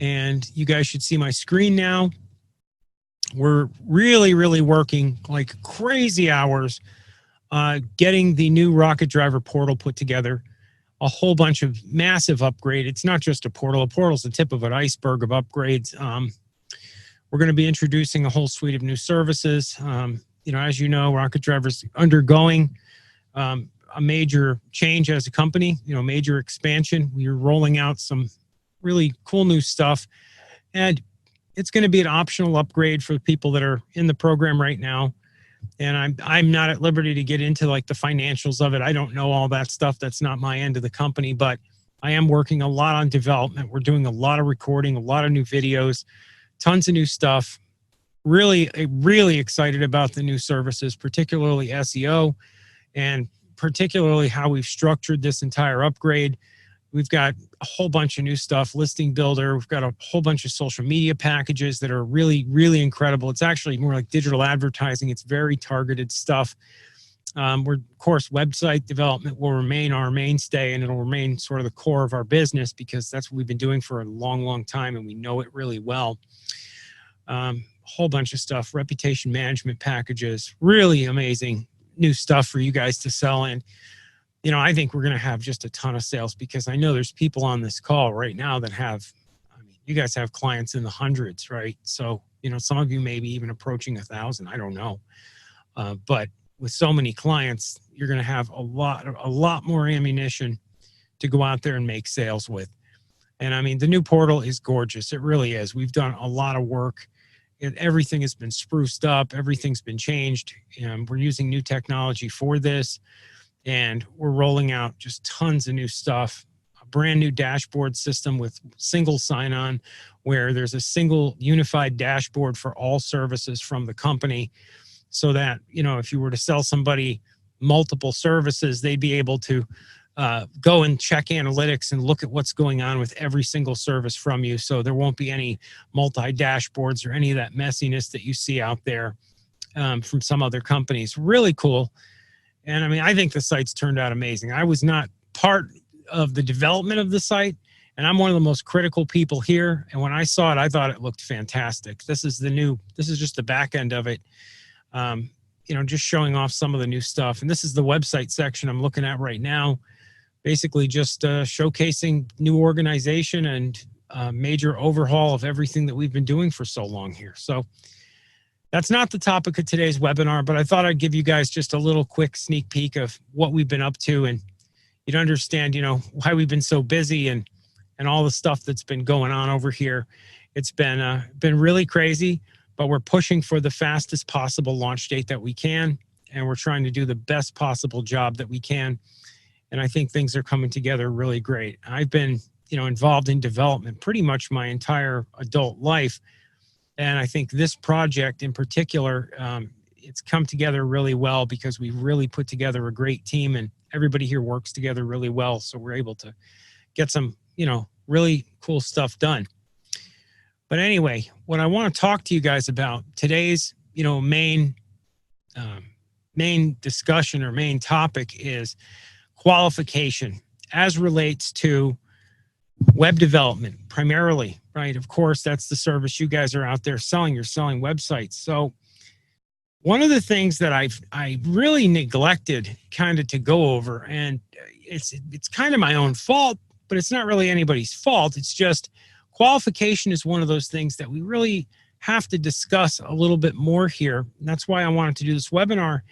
and you guys should see my screen now. We're really working like crazy hours getting the new Rocket Driver portal put together. A whole bunch of massive upgrade. It's not just a portal. A portal's the tip of an iceberg of upgrades. We're going to be introducing a whole suite of new services. As you know, Rocket Driver's undergoing a major change as a company, major expansion. We're rolling out some really cool new stuff, and it's going to be an optional upgrade for the people that are in the program right now. And I'm not at liberty to get into like the financials of it. I don't know all that stuff. That's not my end of the company, but I am working a lot on development. We're doing a lot of recording, a lot of new videos, tons of new stuff. Really excited about the new services, particularly SEO, and particularly how we've structured this entire upgrade. We've got a whole bunch of new stuff, listing builder. We've got a whole bunch of social media packages that are really incredible. It's actually more like digital advertising. It's very targeted stuff. Of course, website development will remain our mainstay, and it'll remain sort of the core of our business because that's what we've been doing for a long time, and we know it really well. A whole bunch of stuff, reputation management packages, really amazing new stuff for you guys to sell. And I think we're going to have just a ton of sales because I know there's people on this call right now that you guys have clients in the hundreds, right? So, some of you may be even approaching 1,000. I don't know. But with so many clients, you're going to have a lot more ammunition to go out there and make sales with. And the new portal is gorgeous. It really is. We've done a lot of work. Everything has been spruced up. Everything's been changed. And we're using new technology for this. And we're rolling out just tons of new stuff, a brand new dashboard system with single sign-on, where there's a single unified dashboard for all services from the company, so that, if you were to sell somebody multiple services, they'd be able to go and check analytics and look at what's going on with every single service from you. So there won't be any multi-dashboards or any of that messiness that you see out there from some other companies. Really cool. And I think the site's turned out amazing. I was not part of the development of the site, and I'm one of the most critical people here. And when I saw it, I thought it looked fantastic. This is just the back end of it. Just showing off some of the new stuff. And this is the website section I'm looking at right now. Basically just showcasing new organization and major overhaul of everything that we've been doing for so long here. So that's not the topic of today's webinar, but I thought I'd give you guys just a little quick sneak peek of what we've been up to, and you'd understand, why we've been so busy and all the stuff that's been going on over here. It's been really crazy, but we're pushing for the fastest possible launch date that we can, and we're trying to do the best possible job that we can. And I think things are coming together really great. I've been, involved in development pretty much my entire adult life. And I think this project in particular, it's come together really well because we really put together a great team, and everybody here works together really well. So we're able to get some, really cool stuff done. But anyway, what I want to talk to you guys about today's, main discussion or main topic is qualification as relates to web development primarily, right? Of course, that's the service you guys are out there selling. You're selling websites. So one of the things that I really neglected kind of to go over, and it's kind of my own fault, but it's not really anybody's fault. It's just qualification is one of those things that we really have to discuss a little bit more here. And that's why I wanted to do this webinar,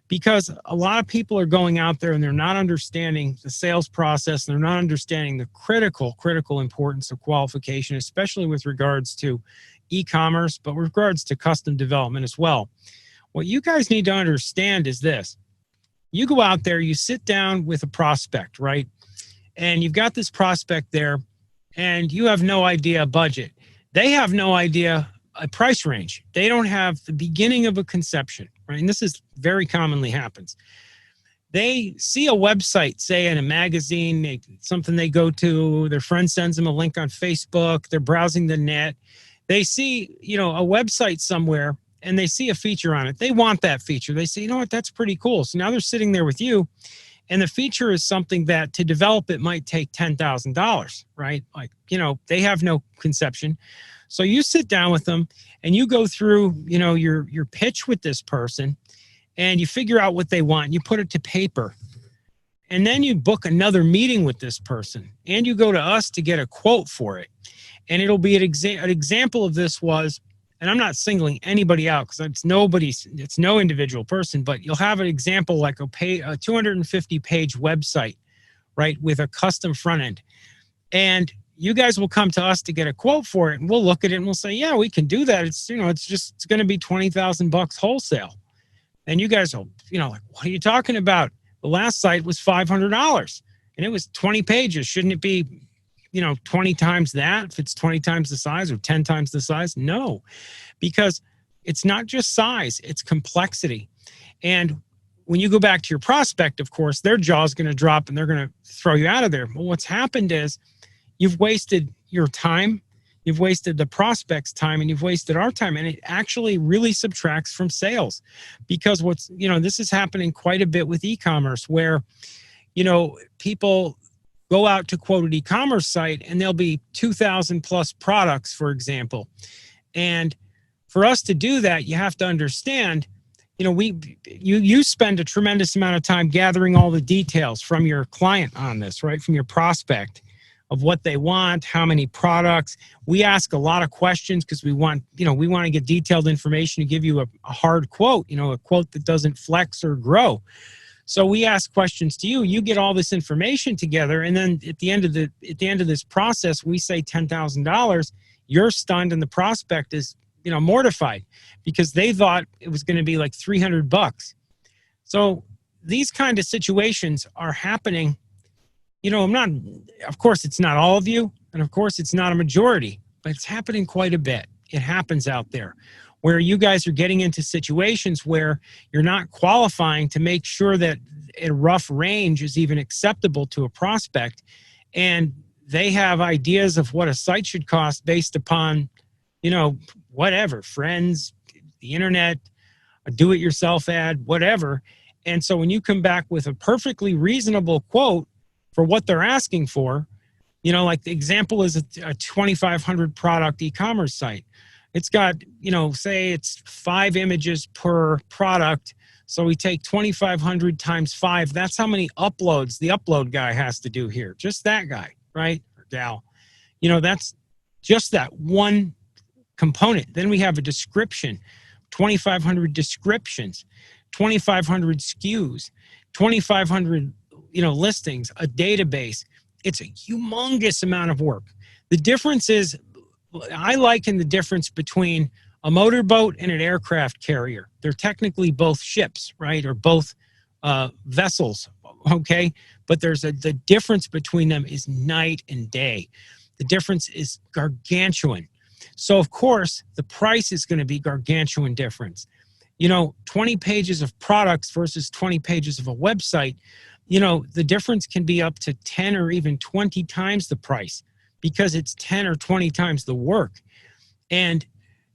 because a lot of people are going out there and they're not understanding the sales process. And they're not understanding the critical importance of qualification, especially with regards to e-commerce, but with regards to custom development as well. What you guys need to understand is this. You go out there, you sit down with a prospect, right? And you've got this prospect there and you have no idea budget. They have no idea a price range. They don't have the beginning of a conception, right? And this is very commonly happens. They see a website, say in a magazine, something they go to, their friend sends them a link on Facebook, they're browsing the net. They see, a website somewhere and they see a feature on it. They want that feature. They say, you know what, that's pretty cool. So now they're sitting there with you And the feature is something that to develop it might take $10,000, right? Like, they have no conception. So you sit down with them and you go through, your pitch with this person, and you figure out what they want. You put it to paper. And then you book another meeting with this person, and you go to us to get a quote for it. And it'll be an example of this was, and I'm not singling anybody out because it's no individual person, but you'll have an example like a 250-page website, right, with a custom front end. And you guys will come to us to get a quote for it, and we'll look at it and we'll say, yeah, we can do that. It's going to be $20,000 wholesale. And you guys will, like, what are you talking about? The last site was $500 and it was 20 pages. Shouldn't it be, 20 times that if it's 20 times the size or 10 times the size? No, because it's not just size, it's complexity. And when you go back to your prospect, of course, their jaw is going to drop and they're going to throw you out of there. Well, what's happened is you've wasted your time, you've wasted the prospect's time, and you've wasted our time. And it actually really subtracts from sales, because this is happening quite a bit with e-commerce where, people go out to quote an e-commerce site and there'll be 2,000 plus products, for example. And for us to do that, you have to understand, you spend a tremendous amount of time gathering all the details from your client on this, right? From your prospect of what they want, how many products. We ask a lot of questions because we want to get detailed information to give you a hard quote, a quote that doesn't flex or grow. So we ask questions to you. You get all this information together, and then at the end of this process, we say $10,000. You're stunned, and the prospect is mortified because they thought it was going to be like $300. So these kind of situations are happening. Of course, it's not all of you, and of course, it's not a majority, but it's happening quite a bit. It happens out there where you guys are getting into situations where you're not qualifying to make sure that a rough range is even acceptable to a prospect. And they have ideas of what a site should cost based upon, whatever, friends, the internet, a do-it-yourself ad, whatever. And so when you come back with a perfectly reasonable quote for what they're asking for, like the example is a 2,500 product e-commerce site. It's got, say it's 5 images per product. So we take 2,500 times 5. That's how many uploads the upload guy has to do here. Just that guy, right? Or gal. That's just that one component. Then we have a description, 2,500 descriptions, 2,500 SKUs, 2,500, listings, a database. It's a humongous amount of work. The difference is, I liken the difference between a motorboat and an aircraft carrier. They're technically both ships, right? Or both vessels, okay? But the difference between them is night and day. The difference is gargantuan. So, of course, the price is going to be gargantuan difference. 20 pages of products versus 20 pages of a website, the difference can be up to 10 or even 20 times the price, because it's 10 or 20 times the work. And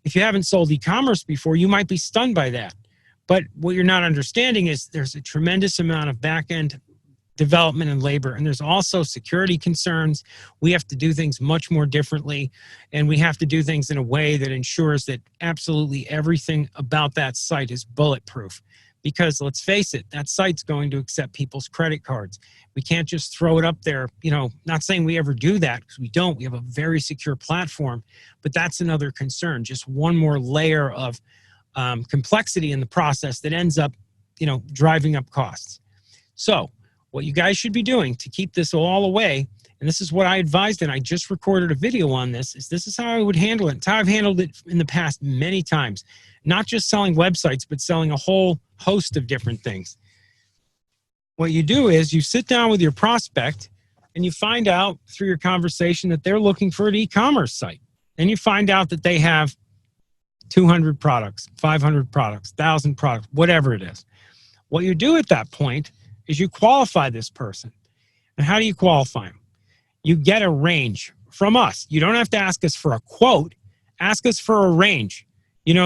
if you haven't sold e-commerce before, you might be stunned by that. But what you're not understanding is there's a tremendous amount of back-end development and labor, and there's also security concerns. We have to do things much more differently, and we have to do things in a way that ensures that absolutely everything about that site is bulletproof. Because let's face it, that site's going to accept people's credit cards. We can't just throw it up there. Not saying we ever do that, because we don't. We have a very secure platform, but that's another concern. Just one more layer of complexity in the process that ends up, driving up costs. So what you guys should be doing to keep this all away, and this is what I advised, and I just recorded a video on this is how I would handle it. It's how I've handled it in the past many times. Not just selling websites, but selling a whole host of different things. What you do is you sit down with your prospect and you find out through your conversation that they're looking for an e-commerce site. And you find out that they have 200 products, 500 products, 1,000 products, whatever it is. What you do at that point is you qualify this person. And how do you qualify them? You get a range from us. You don't have to ask us for a quote. Ask us for a range.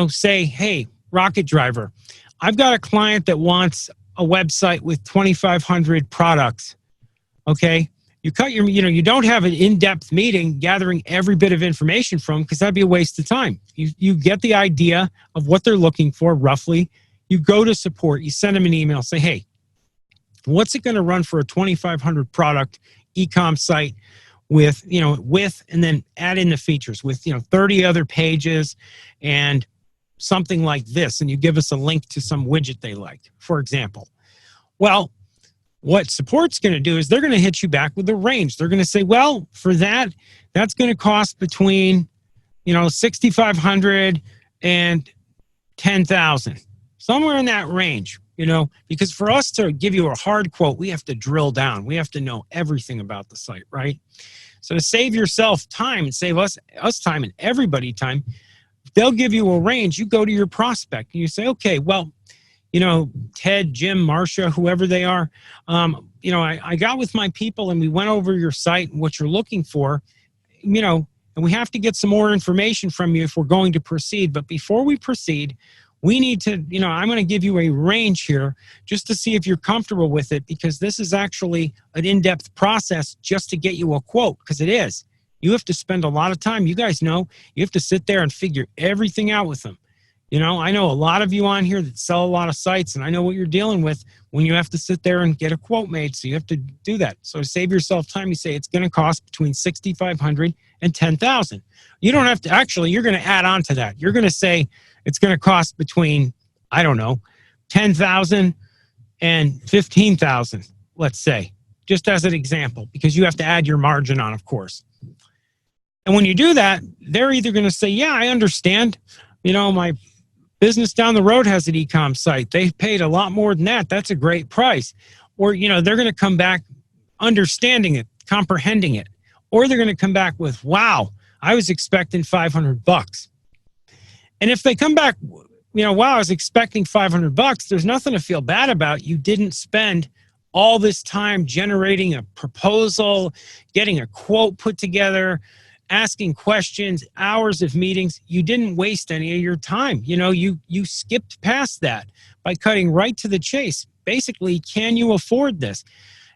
Say, hey, Rocket Driver, I've got a client that wants a website with 2,500 products, okay? You cut your, you don't have an in-depth meeting gathering every bit of information from, because that'd be a waste of time. You get the idea of what they're looking for roughly. You go to support, you send them an email, say, hey, what's it going to run for a 2,500 product e-com site with, and then add in the features with, 30 other pages and something like this. And you give us a link to some widget they like, for example. Well, what support's going to do is they're going to hit you back with a range. They're going to say, well, for that, that's going to cost between, 6,500 and 10,000, somewhere in that range, because for us to give you a hard quote, we have to drill down. We have to know everything about the site, right? So to save yourself time and save us time and everybody time, they'll give you a range. You go to your prospect and you say, okay, well, Ted, Jim, Marcia, whoever they are, I got with my people and we went over your site and what you're looking for, and we have to get some more information from you if we're going to proceed. But before we proceed, we need to, I'm going to give you a range here just to see if you're comfortable with it, because this is actually an in-depth process just to get you a quote, because it is. You have to spend a lot of time. You guys know you have to sit there and figure everything out with them. I know a lot of you on here that sell a lot of sites, and I know what you're dealing with when you have to sit there and get a quote made. So you have to do that. So to save yourself time, you say it's going to cost between 6,500 and 10,000. You don't have to, actually, you're going to add on to that. You're going to say it's going to cost between, 10,000 and 15,000, let's say, just as an example, because you have to add your margin on, of course. And when you do that, they're either going to say, yeah, I understand. My business down the road has an e-com site. They've paid a lot more than that. That's a great price. Or, they're going to come back understanding it, comprehending it. Or they're going to come back with, wow, I was expecting $500. And if they come back, wow, I was expecting $500, there's nothing to feel bad about. You didn't spend all this time generating a proposal, getting a quote put together, asking questions, hours of meetings. You didn't waste any of your time. You skipped past that by cutting right to the chase. Basically, can you afford this?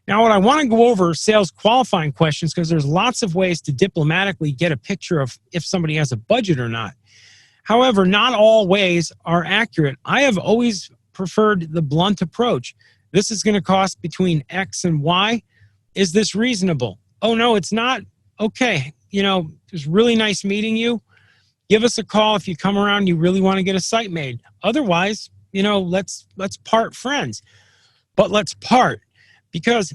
Now, what I want to go over are sales qualifying questions, because there's lots of ways to diplomatically get a picture of if somebody has a budget or not. However, not all ways are accurate. I have always preferred the blunt approach. This is going to cost between X and Y. Is this reasonable? Oh, no, it's not. Okay. It was really nice meeting you. Give us a call if you come around and you really want to get a site made. Otherwise, let's part friends. But let's part, because,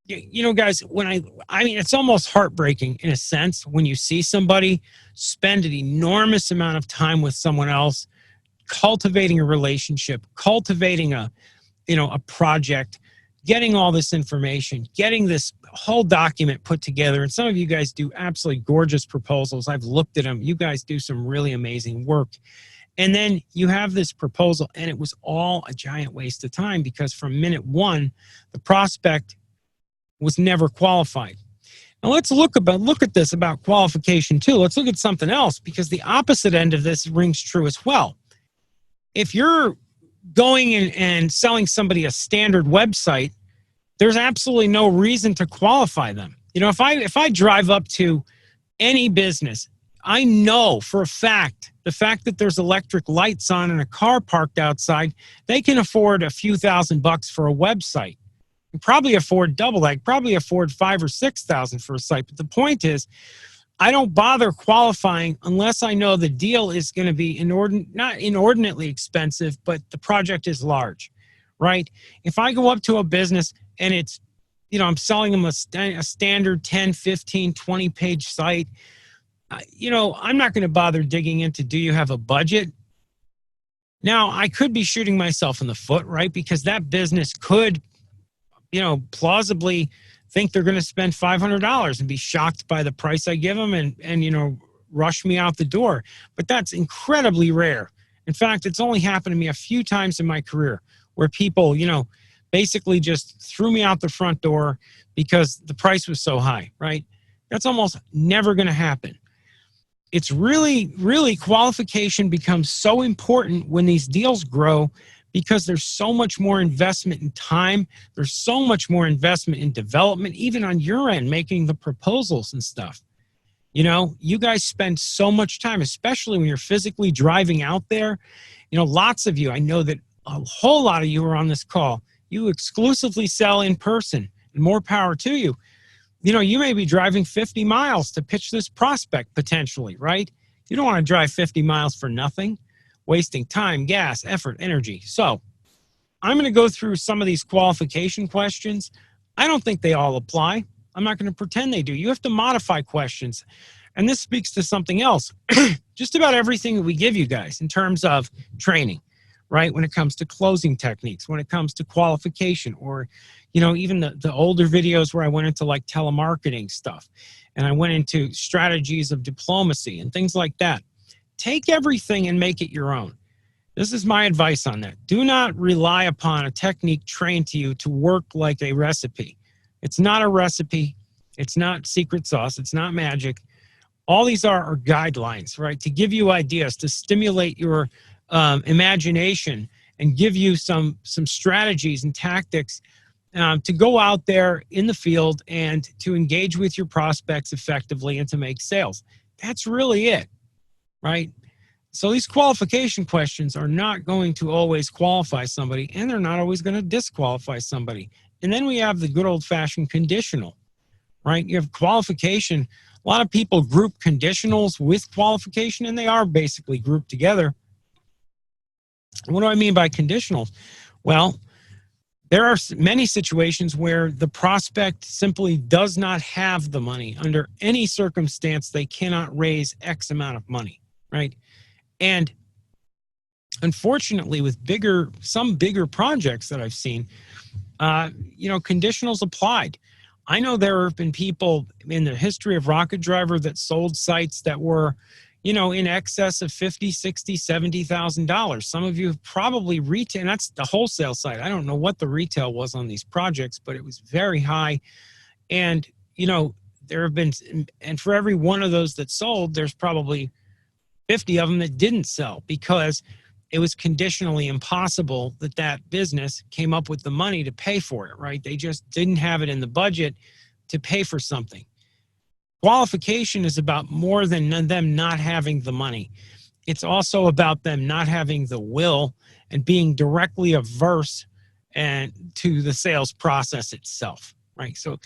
guys, when I mean, it's almost heartbreaking in a sense when you see somebody spend an enormous amount of time with someone else, cultivating a relationship, cultivating a project, getting all this information, getting this whole document put together. And some of you guys do absolutely gorgeous proposals. I've looked at them. You guys do some really amazing work. And then you have this proposal, and it was all a giant waste of time, because from minute one, the prospect was never qualified. Now let's look at this about qualification too. Let's look at something else, because the opposite end of this rings true as well. If you're going and selling somebody a standard website, there's absolutely no reason to qualify them. If I drive up to any business, I know for a fact, the fact that there's electric lights on and a car parked outside, they can afford a few $1,000s for a website. You probably afford double that. Probably afford $5,000 or $6,000 for a site. But the point is, I don't bother qualifying unless I know the deal is going to be not inordinately expensive, but the project is large, right? If I go up to a business and it's, I'm selling them a standard 10, 15, 20-page site, I'm not going to bother digging into, do you have a budget? Now, I could be shooting myself in the foot, right? Because that business could, plausibly think they're going to spend $500 and be shocked by the price I give them and rush me out the door. But that's incredibly rare. In fact, it's only happened to me a few times in my career where people, basically just threw me out the front door because the price was so high, right? That's almost never going to happen. It's really, really, qualification becomes so important when these deals grow, because there's so much more investment in time. There's so much more investment in development, even on your end, making the proposals and stuff. You know, you guys spend so much time, especially when you're physically driving out there. You know, lots of you, I know that a whole lot of you are on this call. You exclusively sell in person, and more power to you. You know, you may be driving 50 miles to pitch this prospect potentially, right? You don't want to drive 50 miles for nothing, wasting time, gas, effort, energy. So I'm going to go through some of these qualification questions. I don't think they all apply. I'm not going to pretend they do. You have to modify questions. And this speaks to something else. Just about everything that we give you guys in terms of training, right? When it comes to closing techniques, when it comes to qualification, or, you know, even the older videos where I went into like telemarketing stuff and I went into strategies of diplomacy and things like that. Take everything and make it your own. This is my advice on that. Do not rely upon a technique trained to you to work like a recipe. It's not a recipe. It's not secret sauce. It's not magic. All these are guidelines, right? To give you ideas, to stimulate your imagination and give you some strategies and tactics to go out there in the field and to engage with your prospects effectively and to make sales. That's really it, right? So these qualification questions are not going to always qualify somebody, and they're not always going to disqualify somebody. And then we have the good old-fashioned conditional, right? You have qualification. A lot of people group conditionals with qualification, and they are basically grouped together. What do I mean by conditionals? Well, there are many situations where the prospect simply does not have the money. Under any circumstance, they cannot raise X amount of money, right? And unfortunately, with some bigger projects that I've seen, you know, conditionals applied. I know there have been people in the history of Rocket Driver that sold sites that were, you know, in excess of $50,000, $60,000, $70,000. Some of you have probably retail, and that's the wholesale side. I don't know what the retail was on these projects, but it was very high. And, you know, there have been, and for every one of those that sold, there's probably 50 of them that didn't sell because it was conditionally impossible that that business came up with the money to pay for it, right? They just didn't have it in the budget to pay for something. Qualification is about more than them not having the money. It's also about them not having the will and being directly averse and to the sales process itself, right? So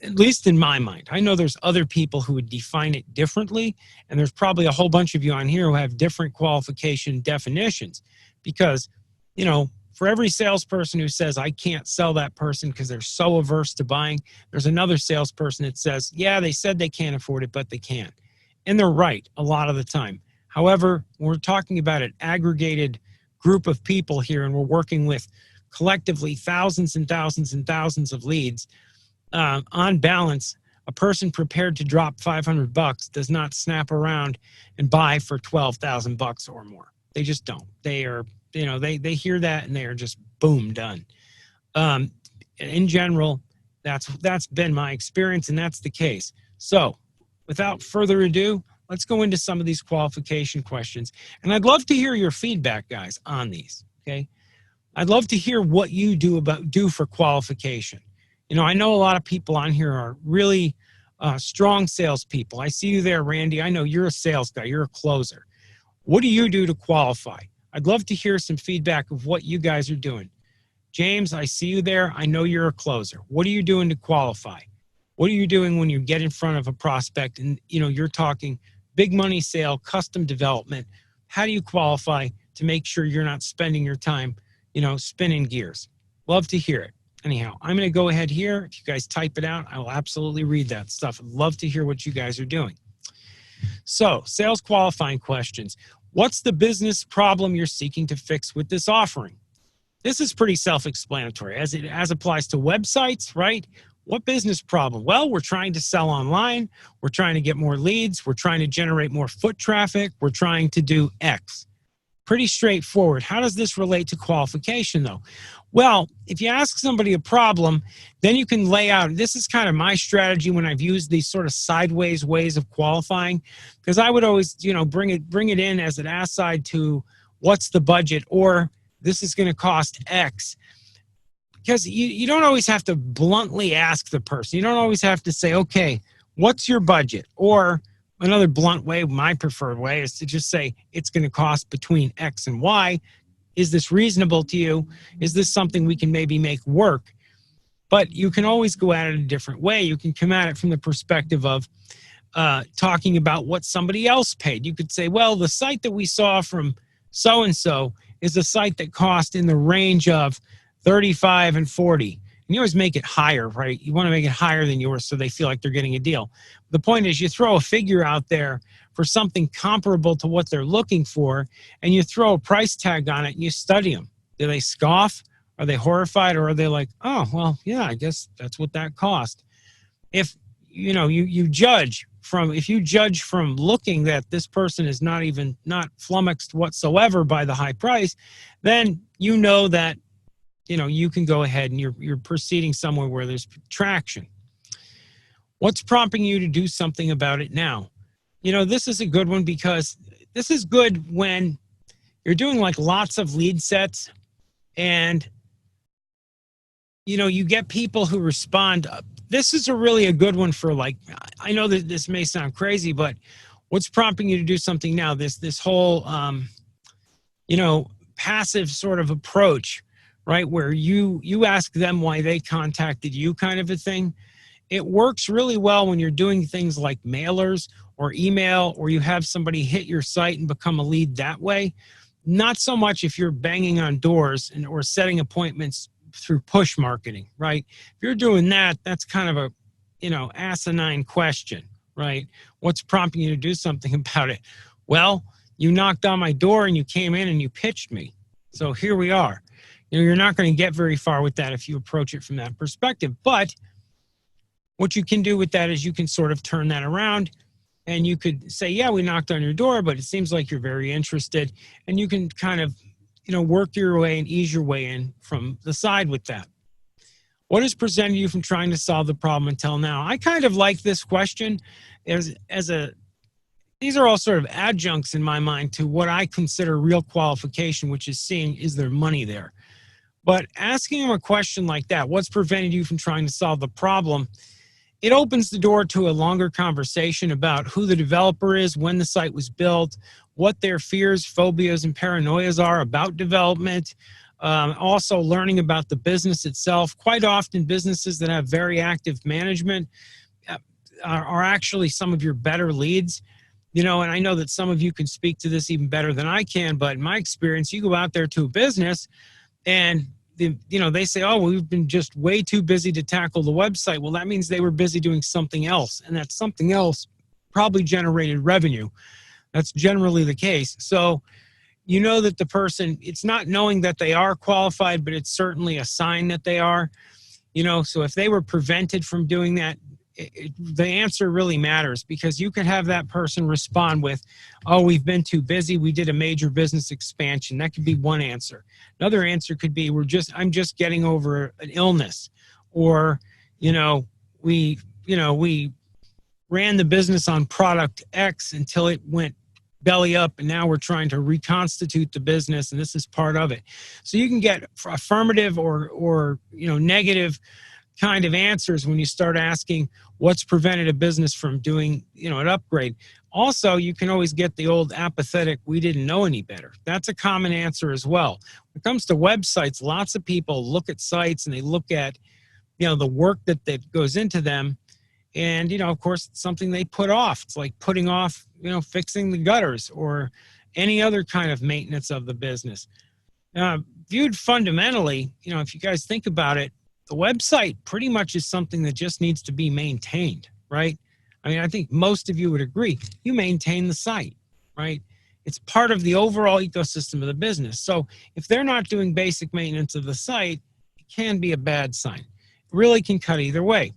at least in my mind, I know there's other people who would define it differently, and there's probably a whole bunch of you on here who have different qualification definitions because, you know, for every salesperson who says, I can't sell that person because they're so averse to buying, there's another salesperson that says, yeah, they said they can't afford it, but they can. And they're right a lot of the time. However, we're talking about an aggregated group of people here, and we're working with collectively thousands and thousands and thousands of leads. On balance, a person prepared to drop $500 does not snap around and buy for $12,000 or more. They just don't. They are, you know, they hear that and they are just boom, done. In general, that's been my experience, and that's the case. So without further ado, let's go into some of these qualification questions. And I'd love to hear your feedback, guys, on these, okay? I'd love to hear what you do for qualification. You know, I know a lot of people on here are really strong salespeople. I see you there, Randy. I know you're a sales guy. You're a closer. What do you do to qualify? I'd love to hear some feedback of what you guys are doing. James, I see you there. I know you're a closer. What are you doing to qualify? What are you doing when you get in front of a prospect and, you know, you're talking big money sale, custom development? How do you qualify to make sure you're not spending your time, you know, spinning gears? Love to hear it. Anyhow, I'm going to go ahead here. If you guys type it out, I will absolutely read that stuff. I'd love to hear what you guys are doing. So, sales qualifying questions. What's the business problem you're seeking to fix with this offering? This is pretty self-explanatory as applies to websites, right? What business problem? Well, we're trying to sell online. We're trying to get more leads. We're trying to generate more foot traffic. We're trying to do X. Pretty straightforward. How does this relate to qualification, though? Well, if you ask somebody a problem, then you can lay out, this is kind of my strategy when I've used these sort of sideways ways of qualifying, because I would always, you know, bring it in as an aside to what's the budget, or this is going to cost X. Because you don't always have to bluntly ask the person. You don't always have to say, okay, what's your budget? Or another blunt way, my preferred way, is to just say, it's going to cost between X and Y. Is this reasonable to you? Is this something we can maybe make work? But you can always go at it a different way. You can come at it from the perspective of talking about what somebody else paid. You could say, well, the site that we saw from so-and-so is a site that cost in the range of 35 and 40. And you always make it higher, right? You want to make it higher than yours so they feel like they're getting a deal. The point is, you throw a figure out there for something comparable to what they're looking for, and you throw a price tag on it and you study them. Do they scoff? Are they horrified? Or are they like, oh, well, yeah, I guess that's what that cost? If you judge from, if you judge from looking that this person is not flummoxed whatsoever by the high price, then you know that you can go ahead and you're proceeding somewhere where there's traction. What's prompting you to do something about it now? This is a good one, because this is good when you're doing like lots of lead sets and you get people who respond. This is really a good one for, like, I know that this may sound crazy, but what's prompting you to do something now? This whole passive sort of approach, right, where you ask them why they contacted you, kind of a thing. It works really well when you're doing things like mailers or email, or you have somebody hit your site and become a lead that way. Not so much if you're banging on doors or setting appointments through push marketing, right? If you're doing that, that's kind of a asinine question, right? What's prompting you to do something about it? Well, you knocked on my door and you came in and you pitched me. So here we are. You're not going to get very far with that if you approach it from that perspective. But what you can do with that is you can sort of turn that around, and you could say, yeah, we knocked on your door, but it seems like you're very interested. And you can kind of, work your way and ease your way in from the side with that. What has prevented you from trying to solve the problem until now? I kind of like this question these are all sort of adjuncts in my mind to what I consider real qualification, which is seeing, is there money there? But asking them a question like that, what's prevented you from trying to solve the problem? It opens the door to a longer conversation about who the developer is, when the site was built, what their fears, phobias, and paranoias are about development. Also learning about the business itself. Quite often, businesses that have very active management are actually some of your better leads. And I know that some of you can speak to this even better than I can, but in my experience, you go out there to a business and they say, oh, well, we've been just way too busy to tackle the website. Well, that means they were busy doing something else, and that something else probably generated revenue. That's generally the case. So that the person, it's not knowing that they are qualified, but it's certainly a sign that they are. So if they were prevented from doing that, the answer really matters, because you could have that person respond with, oh, we've been too busy. We did a major business expansion. That could be one answer. Another answer could be, I'm just getting over an illness, or, we ran the business on product X until it went belly up, and now we're trying to reconstitute the business, and this is part of it. So you can get affirmative or negative kind of answers when you start asking what's prevented a business from doing, an upgrade. Also, you can always get the old apathetic, we didn't know any better. That's a common answer as well. When it comes to websites, lots of people look at sites and they look at, the work that goes into them. And, of course, it's something they put off. It's like putting off, fixing the gutters or any other kind of maintenance of the business. Viewed fundamentally, if you guys think about it, the website pretty much is something that just needs to be maintained, right? I mean, I think most of you would agree. You maintain the site, right? It's part of the overall ecosystem of the business. So if they're not doing basic maintenance of the site, it can be a bad sign. It really can cut either way.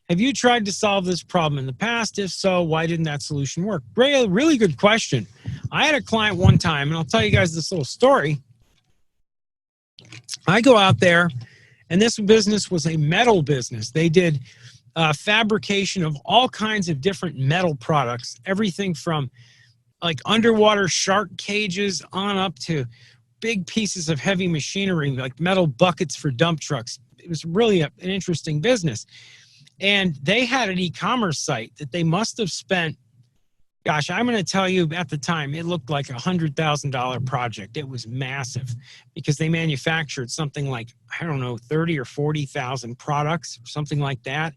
Have you tried to solve this problem in the past? If so, why didn't that solution work? Really good question. I had a client one time, and I'll tell you guys this little story. I go out there, and this business was a metal business. They did fabrication of all kinds of different metal products, everything from like underwater shark cages on up to big pieces of heavy machinery, like metal buckets for dump trucks. It was really an interesting business. And they had an e-commerce site that they must have spent, gosh, I'm going to tell you, at the time, it looked like $100,000 project. It was massive because they manufactured something like, I don't know, 30 or 40,000 products, something like that.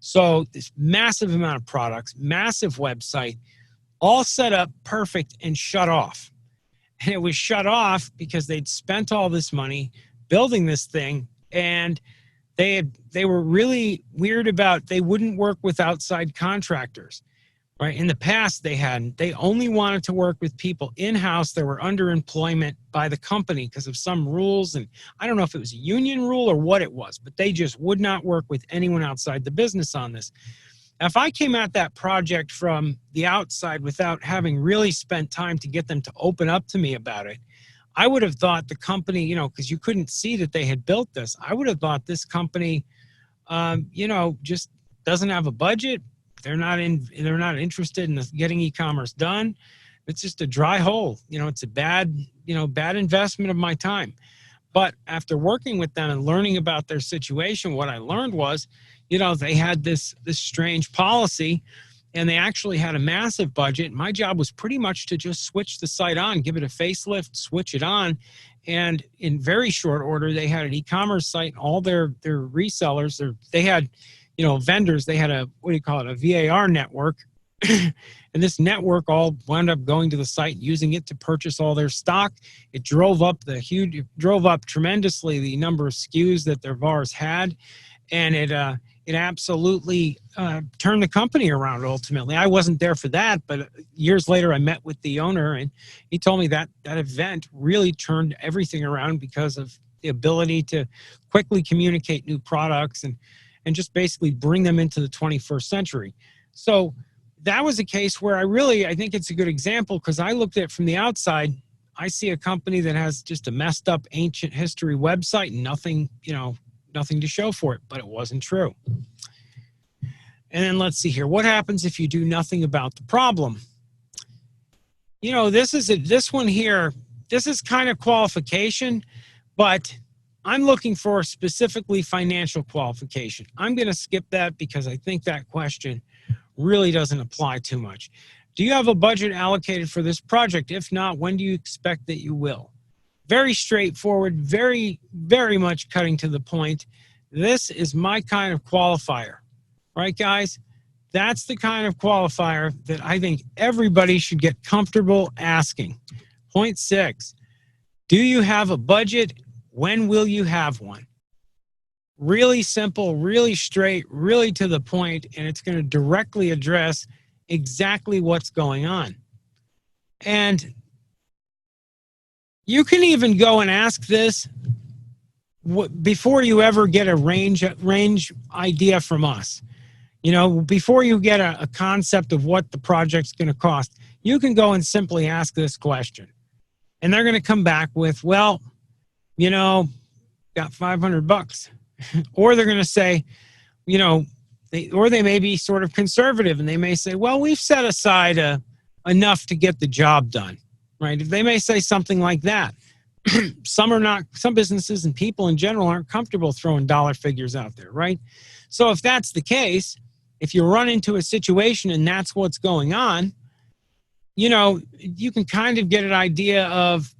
So this massive amount of products, massive website, all set up perfect and shut off. And it was shut off because they'd spent all this money building this thing, and they were really weird about, they wouldn't work with outside contractors. Right. In the past, they only wanted to work with people in-house that were under employment by the company because of some rules. And I don't know if it was a union rule or what it was, but they just would not work with anyone outside the business on this. If I came at that project from the outside without having really spent time to get them to open up to me about it, I would have thought the company, you know, because you couldn't see that they had built this, I would have thought this company, you know, just doesn't have a budget. They're not interested in getting e-commerce done. It's just a dry hole. You know, it's a bad investment of my time. But after working with them and learning about their situation, what I learned was, you know, they had this strange policy, and they actually had a massive budget. My job was pretty much to just switch the site on, give it a facelift, switch it on. And in very short order, they had an e-commerce site, all their resellers, they had, you know, vendors, they had a VAR network. And this network all wound up going to the site, using it to purchase all their stock. It drove up tremendously the number of SKUs that their VARs had. And it absolutely turned the company around ultimately. I wasn't there for that, but years later I met with the owner, and he told me that that event really turned everything around because of the ability to quickly communicate new products and just basically bring them into the 21st century. So that was a case where I think it's a good example, because I looked at it from the outside. I see a company that has just a messed up ancient history website and nothing to show for it, but it wasn't true. And then let's see here. What happens if you do nothing about the problem? You know, this one here, this is kind of qualification, but I'm looking for specifically financial qualification. I'm going to skip that because I think that question really doesn't apply too much. Do you have a budget allocated for this project? If not, when do you expect that you will? Very straightforward, very, very much cutting to the point. This is my kind of qualifier, right, guys? That's the kind of qualifier that I think everybody should get comfortable asking. Point 6, do you have a budget? When will you have one? Really simple, really straight, really to the point, and it's going to directly address exactly what's going on. And you can even go and ask this before you ever get a range idea from us. You know, before you get a concept of what the project's going to cost, you can go and simply ask this question. And they're going to come back with, well, you know, got $500. Or they're going to say, you know, they may be sort of conservative, and they may say, well, we've set aside enough to get the job done, right? They may say something like that. Some businesses and people in general aren't comfortable throwing dollar figures out there, right? So if that's the case, if you run into a situation and that's what's going on, you know, you can kind of get an idea of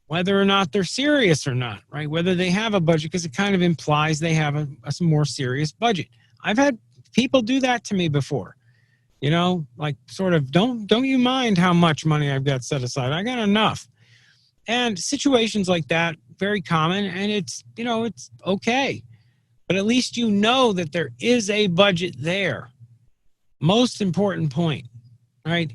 whether or not they're serious or not, right? Whether they have a budget, because it kind of implies they have a more serious budget. I've had people do that to me before, you know, like sort of, don't you mind how much money I've got set aside? I got enough. And situations like that, very common, and it's, you know, it's okay. But at least you know that there is a budget there. Most important point, right?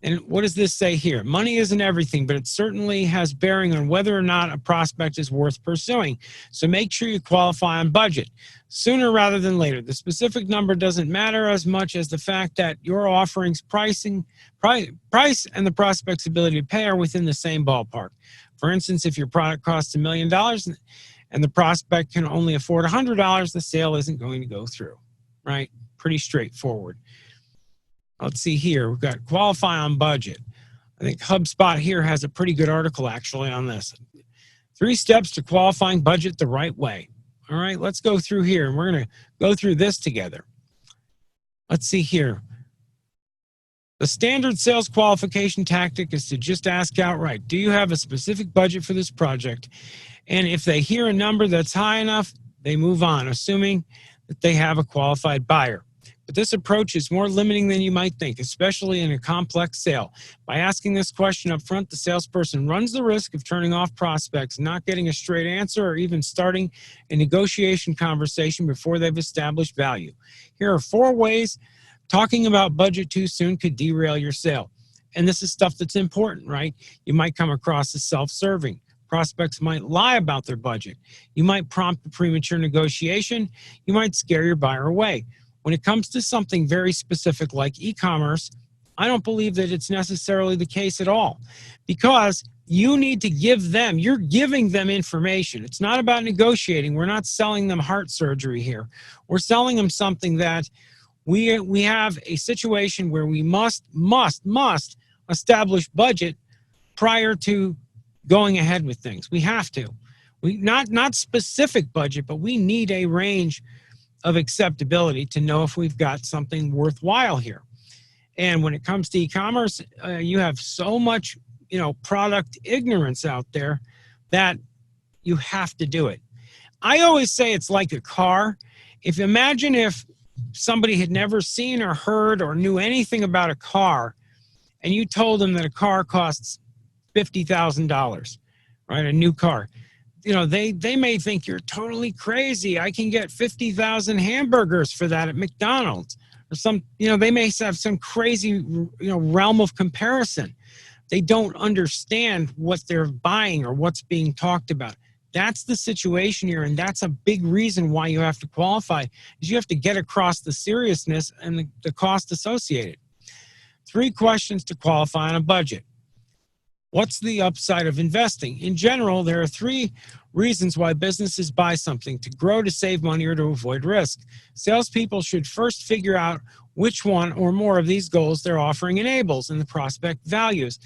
And what does this say here? Money isn't everything, but it certainly has bearing on whether or not a prospect is worth pursuing. So make sure you qualify on budget sooner rather than later. The specific number doesn't matter as much as the fact that your offering's price and the prospect's ability to pay are within the same ballpark. For instance, if your product costs $1 million and the prospect can only afford $100, the sale isn't going to go through, right? Pretty straightforward. Let's see here. We've got qualify on budget. I think HubSpot here has a pretty good article actually on this. 3 steps to qualifying budget the right way. All right, let's go through here, and we're going to go through this together. Let's see here. The standard sales qualification tactic is to just ask outright, do you have a specific budget for this project? And if they hear a number that's high enough, they move on, assuming that they have a qualified buyer. But this approach is more limiting than you might think, especially in a complex sale. By asking this question up front, the salesperson runs the risk of turning off prospects, not getting a straight answer, or even starting a negotiation conversation before they've established value. Here are 4 ways talking about budget too soon could derail your sale. And this is stuff that's important, right? You might come across as self-serving. Prospects might lie about their budget. You might prompt a premature negotiation. You might scare your buyer away. When it comes to something very specific like e-commerce, I don't believe that it's necessarily the case at all, because you need to give them, you're giving them information. It's not about negotiating. We're not selling them heart surgery here. We're selling them something that we have a situation where we must establish budget prior to going ahead with things. We have to. We not specific budget, but we need a range of acceptability to know if we've got something worthwhile here. And when it comes to e-commerce, you have so much, product ignorance out there that you have to do it. I always say it's like a car. Imagine if somebody had never seen or heard or knew anything about a car, and you told them that a car costs $50,000, right? A new car. They may think you're totally crazy. I can get 50,000 hamburgers for that at McDonald's, or they may have some crazy, realm of comparison. They don't understand what they're buying or what's being talked about. That's the situation here, and that's a big reason why you have to qualify, is you have to get across the seriousness and the cost associated. 3 questions to qualify on a budget. What's the upside of investing? In general, there are 3 reasons why businesses buy something: to grow, to save money, or to avoid risk. Salespeople should first figure out which one or more of these goals their offering enables and the prospect values,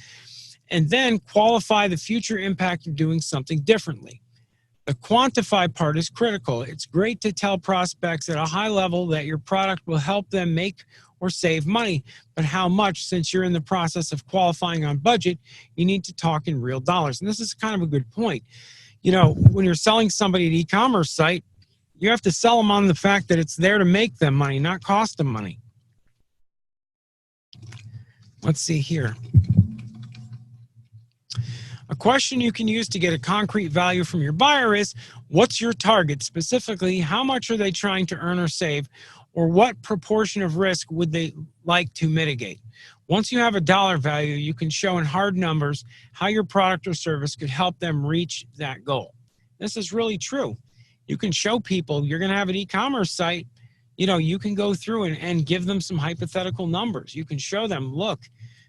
and then qualify the future impact of doing something differently. The quantify part is critical. It's great to tell prospects at a high level that your product will help them make or save money, but how much? Since you're in the process of qualifying on budget, you need to talk in real dollars. And this is kind of a good point. When you're selling somebody an e-commerce site, you have to sell them on the fact that it's there to make them money, not cost them money. Let's see here. A question you can use to get a concrete value from your buyer is, what's your target? Specifically, how much are they trying to earn or save, or what proportion of risk would they like to mitigate? Once you have a dollar value, you can show in hard numbers how your product or service could help them reach that goal. This is really true. You can show people, you're going to have an e-commerce site, you can go through and give them some hypothetical numbers. You can show them, look,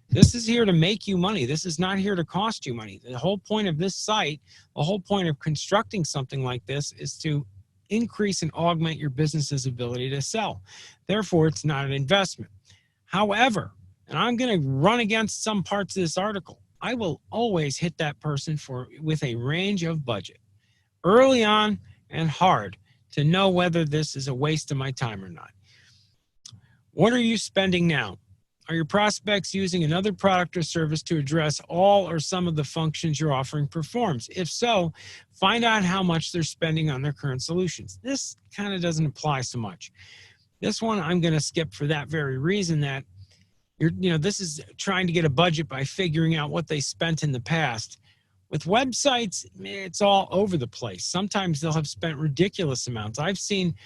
this is here to make you money. This is not here to cost you money. The whole point of this site, the whole point of constructing something like this is to increase and augment your business's ability to sell. Therefore, it's not an investment. However, and I'm going to run against some parts of this article, I will always hit that person with a range of budget, early on and hard, to know whether this is a waste of my time or not. What are you spending now? Are your prospects using another product or service to address all or some of the functions your offering performs? If so, find out how much they're spending on their current solutions. This kind of doesn't apply so much. This one I'm going to skip for that very reason, that this is trying to get a budget by figuring out what they spent in the past. With websites, it's all over the place. Sometimes they'll have spent ridiculous amounts. I've seen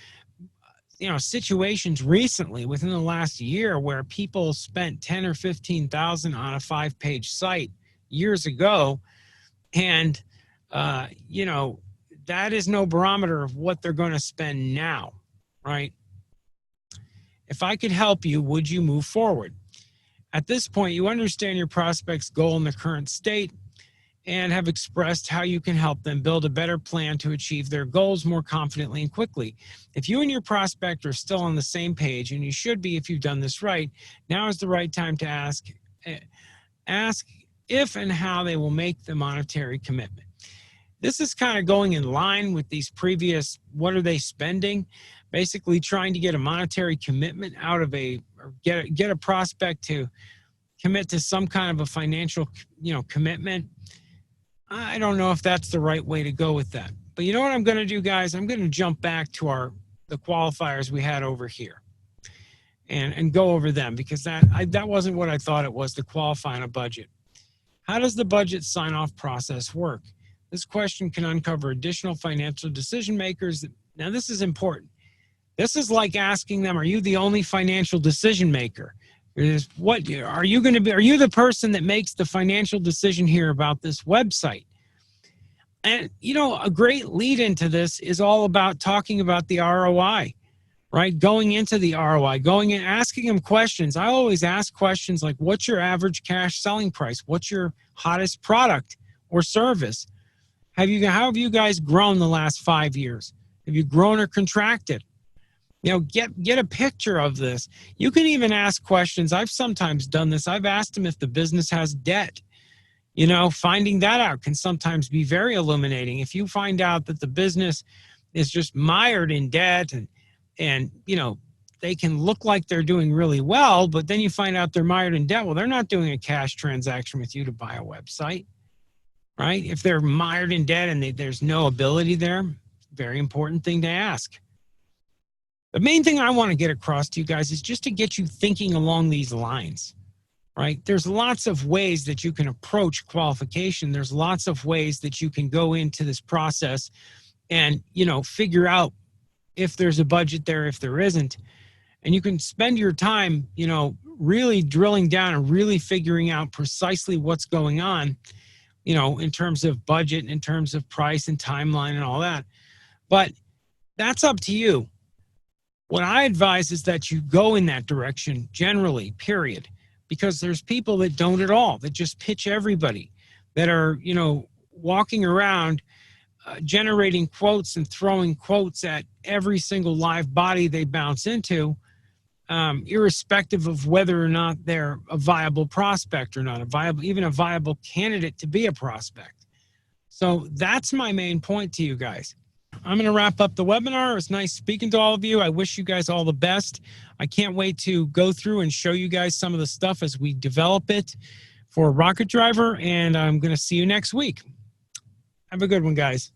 situations recently within the last year where people spent 10 or 15,000 on a 5-page site years ago. And, that is no barometer of what they're going to spend now, right? If I could help you, would you move forward? At this point, you understand your prospect's goal in the current state and have expressed how you can help them build a better plan to achieve their goals more confidently and quickly. If you and your prospect are still on the same page, and you should be if you've done this right, now is the right time to ask if and how they will make the monetary commitment. This is kind of going in line with these previous, what are they spending? Basically trying to get a monetary commitment out of or get a prospect to commit to some kind of a financial, commitment. I don't know if that's the right way to go with that. But you know what I'm going to do, guys? I'm going to jump back to the qualifiers we had over here and go over them, because that wasn't what I thought it was, to qualify on a budget. How does the budget sign-off process work? This question can uncover additional financial decision makers. Now, this is important. This is like asking them, are you the only financial decision maker? Are you the person that makes the financial decision here about this website? And, a great lead into this is all about talking about the ROI, right? Going into the ROI, going and asking them questions. I always ask questions like, what's your average cash selling price? What's your hottest product or service? How have you guys grown the last 5 years? Have you grown or contracted? Get a picture of this. You can even ask questions. I've sometimes done this. I've asked them if the business has debt. Finding that out can sometimes be very illuminating. If you find out that the business is just mired in debt and they can look like they're doing really well, but then you find out they're mired in debt. Well, they're not doing a cash transaction with you to buy a website, right? If they're mired in debt and there's no ability there, very important thing to ask. The main thing I want to get across to you guys is just to get you thinking along these lines, right? There's lots of ways that you can approach qualification. There's lots of ways that you can go into this process and, figure out if there's a budget there, if there isn't. And you can spend your time, really drilling down and really figuring out precisely what's going on, in terms of budget, in terms of price and timeline and all that. But that's up to you. What I advise is that you go in that direction generally, period, because there's people that don't at all, that just pitch everybody, that are, walking around generating quotes and throwing quotes at every single live body they bounce into, irrespective of whether or not they're a viable prospect or not, even a viable candidate to be a prospect. So that's my main point to you guys. I'm going to wrap up the webinar. It was nice speaking to all of you. I wish you guys all the best. I can't wait to go through and show you guys some of the stuff as we develop it for Rocket Driver, and I'm going to see you next week. Have a good one, guys.